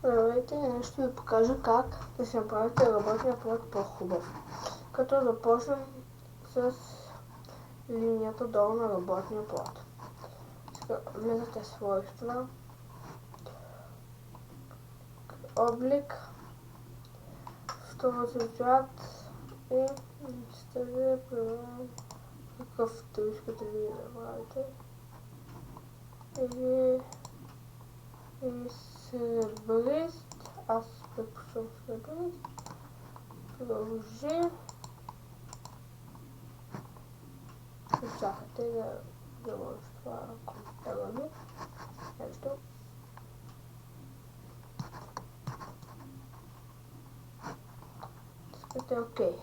Здравейте, днес ще ви покажа как да си направите работния плод по-хубав. Като започнем с линията долу на работния плод. Сега влизате в свойства, облик, втори цвят и сте примерно какъвто искате ви да направите. Или сребрист, аз предпочитам сребрист. Продължи. Изчакайте да завърши това компютъра ми. Ето. Искате окей.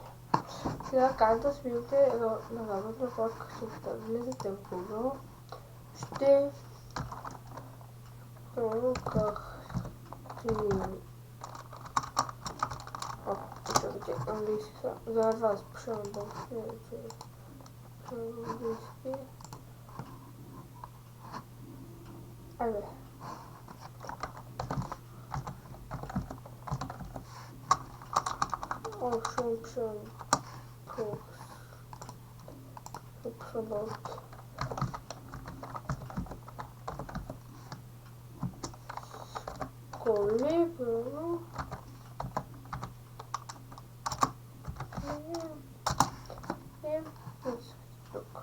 Сега как да смените на работна плод, като влизате в Google. Ще английски са. За вас пиша на български, английски. Айде. Ocean Coast. Oops, about. Колибро. Тук.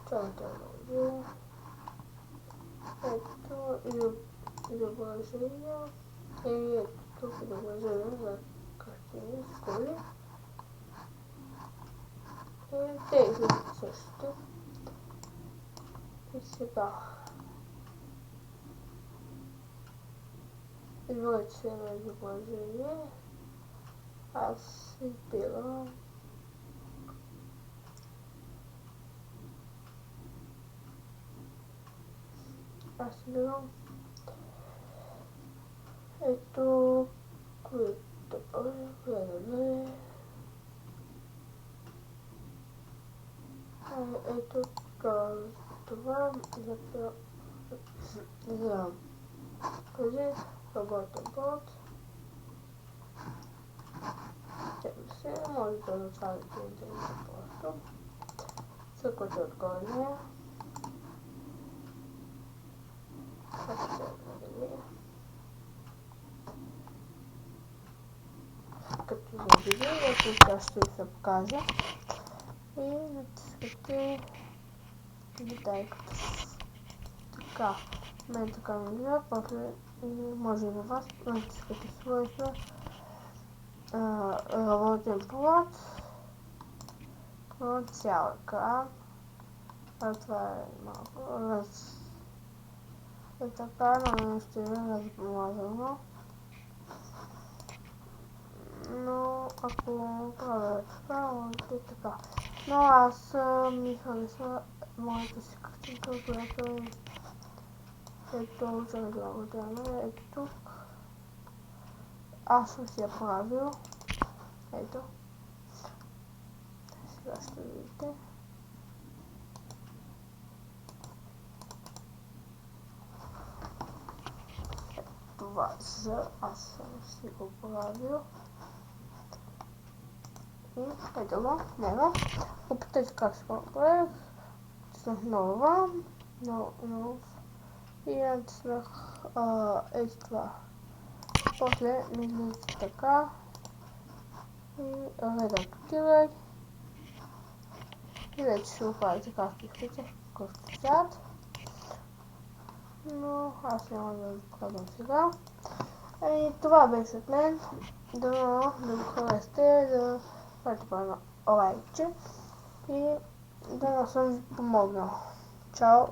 Това е ето изображение. И ето тук изображение за картини с коли. И тези също. И сега изберете се на изображение. Аз избирам ето което гледаме. Ето това за този работен плод. Може да началите интернета просто. Цъквате отгоре нея. Като завиди, ето сега ще ви се покажа. И натискате детайлката. Така, мен така ми гледа, после може и на вас натискате свойства. Работен плод, цял екран, това е малко така, но ще е размазано, но ако правя така, може и така, но аз ми хареса моята си картинка, която ето за разработена, ето тук. Аз съм си я правил. Ето. Сега ще видите. Това аз съм си го правил. И ето го. Него. Опитайте как се го направих. Натиснах нова. И натиснах ето това. После ми излиза така и редактирай и вече ще го правите както искате, какъвто цвят, но аз няма да ви показвам сега. Това беше от мен, да го харесате, да правите едно лайкче и да съм ви помогнал. Чао!